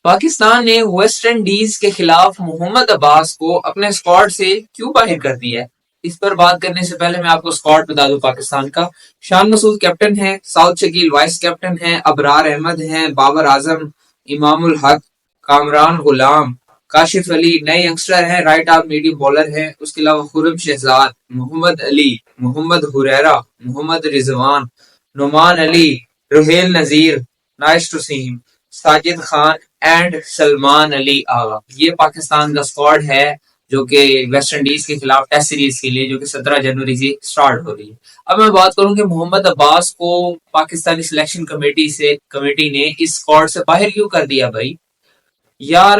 पाकिस्तान ने West Indies के खिलाफ मोहम्मद अब्बास को अपने स्क्वाड से क्यों बाहर कर दिया है? इस पर बात करने से पहले मैं आपको स्क्वाड बता दूं पाकिस्तान का। शान मसूद कैप्टन है, साउथ शकील वाइस कैप्टन है, अबरार अहमद है, बाबर आजम, इमामुल हक, कामरान गुलाम, काशिफ अली नए यंगस्टर हैं, राइट आर्म मीडियम बॉलर है। उसके अलावा Khurram Shahzad, Mohammad Ali, Mohammad Huraira, Mohammad Rizwan, Nauman Ali, Ruhail Nazir, nice to see him, Sajid Khan and Salman Ali Agha. ये पाकिस्तान का स्क्वाड है जो कि वेस्ट इंडीज के खिलाफ टेस्ट सीरीज के लिए जो कि 17 जनवरी से स्टार्ट हो रही है। अब मैं बात करूं कि मोहम्मद अब्बास को पाकिस्तानी सिलेक्शन कमेटी ने इस स्क्वाड से बाहर क्यों कर दिया भाई? यार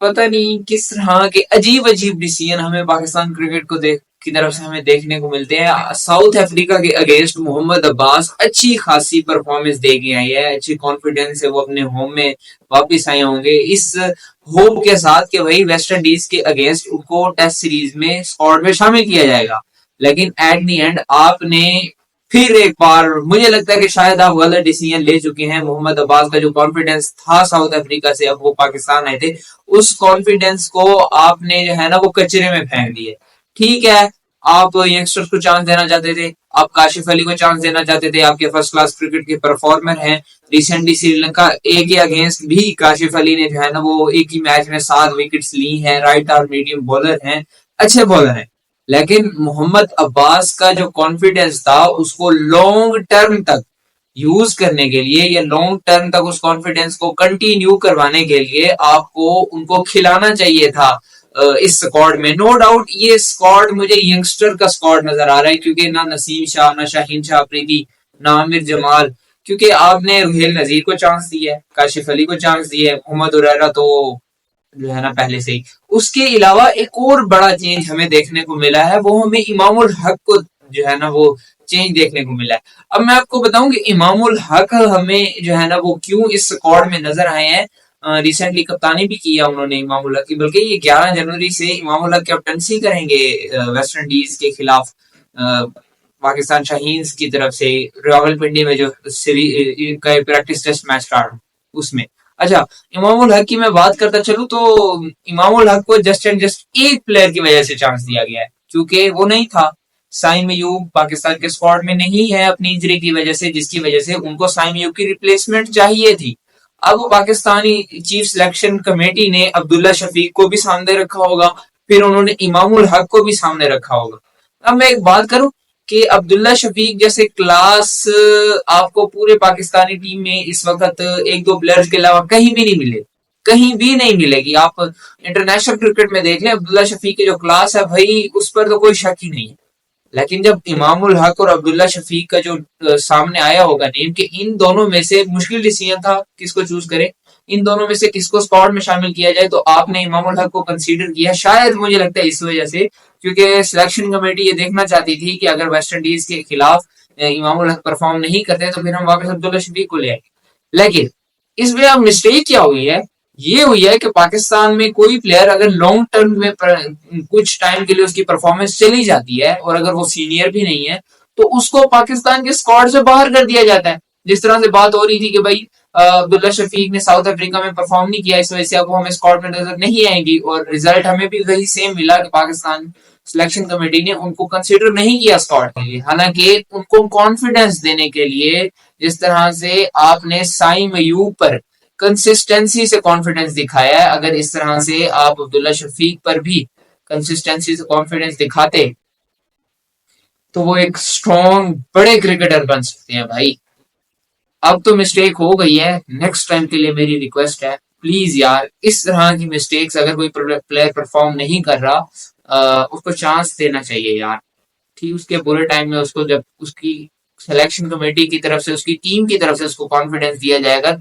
पता नहीं किस तरह के अजीब अजीब डिसीजन हमें पाकिस्तान क्रिकेट को देख की तरफ से हमें देखने को मिलते हैं। साउथ अफ्रीका के अगेंस्ट मोहम्मद अब्बास अच्छी खासी परफॉर्मेंस दे के आई है, अच्छी कॉन्फिडेंस है, वो अपने होम में वापस आए होंगे इस होप के साथ कि भाई वेस्ट इंडीज के अगेंस्ट उनको टेस्ट सीरीज में स्क्वाड में शामिल किया जाएगा। लेकिन एट द एंड आपने फिर एक बार मुझे लगता है कि शायद आप गलत डिसीजन ले चुके हैं। मोहम्मद अब्बास का जो कॉन्फिडेंस था साउथ अफ्रीका से, अब वो पाकिस्तान आए थे, उस कॉन्फिडेंस को आपने जो है ना वो कचरे में फेंक दिए। ठीक है, आप यंगस्टर्स को चांस देना चाहते थे, आप काशिफ अली को चांस देना चाहते थे, आपके फर्स्ट क्लास क्रिकेट के परफॉर्मर हैं। रिसेंटली श्रीलंका ए के अगेंस्ट भी काशिफ अली ने जो है ना वो एक ही मैच में 7 विकेट्स ली हैं, राइट आर्म मीडियम बॉलर हैं, अच्छे बॉलर हैं। लेकिन मोहम्मद अब्बास का जो कॉन्फिडेंस था उसको लॉन्ग टर्म तक यूज करने के लिए या लॉन्ग टर्म तक उस कॉन्फिडेंस को कंटिन्यू करवाने के लिए आपको उनको खिलाना चाहिए था इस स्क्वाड में। नो डाउट ये स्क्वाड मुझे यंगस्टर का स्क्वाड नजर आ रहा है, क्योंकि ना नसीम शाह, ना शाहीन शाह अफरीदी, ना आमिर जमाल, क्योंकि आपने रुहेल नजीर को चांस दिया है, काशिफ अली को चांस दिया है, मोहम्मद उरैरा तो जो है ना पहले से ही। उसके अलावा एक और बड़ा चेंज हमें देखने को मिला है, वो हमें इमामुल हक को जो है ना वो चेंज देखने को मिला है। अब मैं आपको बताऊं कि इमामुल हक हमें जो है ना वो क्यों इस स्क्वाड में नजर आए हैं। रिसेंटली कप्तानी भी किया उन्होंने इमामुल हक की, बल्कि ये 11 जनवरी से इमामुल हक कैप्टनसी करेंगे वेस्ट इंडीज के खिलाफ पाकिस्तान शाहीन की तरफ से रावलपिंडी में जो प्रैक्टिस टेस्ट मैच स्टार्ट उसमें। अच्छा, इमामुल हक की मैं बात करता चलूं तो इमामुल हक को जस्ट एंड जस्ट एक प्लेयर की वजह से चांस दिया गया है, क्योंकि वो नहीं था। साइम अयूब पाकिस्तान के स्क्वाड में नहीं है अपनी इंजरी की वजह से, जिसकी वजह से उनको साइम अयूब की रिप्लेसमेंट चाहिए थी। अब पाकिस्तानी चीफ सिलेक्शन कमेटी ने अब्दुल्ला शफीक को भी सामने रखा होगा, फिर उन्होंने इमामुल हक को भी सामने रखा होगा। अब मैं एक बात करूं कि अब्दुल्ला शफीक जैसे क्लास आपको पूरे पाकिस्तानी टीम में इस वक्त एक दो प्लेयर्स के अलावा कहीं भी नहीं मिले, कहीं भी नहीं मिलेगी। आप इंटरनेशनल क्रिकेट में देख लें, अब्दुल्ला शफीक की जो क्लास है भाई उस पर तो कोई शक ही नहीं है। लेकिन जब इमामुल हक और अब्दुल्ला शफीक का जो सामने आया होगा नेम कि इन दोनों में से मुश्किल डिसीजन था किसको चूज करे, इन दोनों में से किसको स्क्वाड में शामिल किया जाए, तो आपने इमामुल हक को कंसीडर किया। शायद मुझे लगता है इस वजह से, क्योंकि सिलेक्शन कमेटी ये देखना चाहती थी कि अगर वेस्ट इंडीज के खिलाफ इमामुल हक परफॉर्म नहीं करते तो फिर हम वापस अब्दुल्ला शफीक को ले आएंगे। लेकिन इसमें अब मिस्टेक क्या हुई है, ये हुई है कि पाकिस्तान में कोई प्लेयर अगर लॉन्ग टर्म में कुछ टाइम के लिए उसकी परफॉर्मेंस चली जाती है और अगर वो सीनियर भी नहीं है तो उसको पाकिस्तान के स्क्वाड से बाहर कर दिया जाता है। जिस तरह से बात हो रही थी कि भाई अब्दुल्ला शफीक ने साउथ अफ्रीका में परफॉर्म नहीं किया, इस वजह से अब वो हमें स्क्वाड में नजर नहीं आएंगी, और रिजल्ट हमें भी वही सेम मिला कि पाकिस्तान सिलेक्शन कमेटी ने उनको कंसिडर नहीं किया स्क्वाड के लिए। हालांकि उनको कॉन्फिडेंस देने के लिए जिस तरह से आपने साइम अयूब पर कंसिस्टेंसी से कॉन्फिडेंस दिखाया है, अगर इस तरह से आप अब्दुल्ला शफीक पर भी कंसिस्टेंसी से कॉन्फिडेंस दिखाते तो वो एक स्ट्रॉन्ग बड़े क्रिकेटर बन सकते हैं भाई। अब तो मिस्टेक हो गई है, नेक्स्ट टाइम के लिए मेरी रिक्वेस्ट है प्लीज यार, इस तरह की मिस्टेक्स अगर कोई प्लेयर परफॉर्म नहीं कर रहा उसको चांस देना चाहिए यार। ठीक, उसके बुरे टाइम में उसको जब उसकी सिलेक्शन कमेटी की तरफ से उसकी टीम की तरफ से उसको कॉन्फिडेंस दिया जाएगा,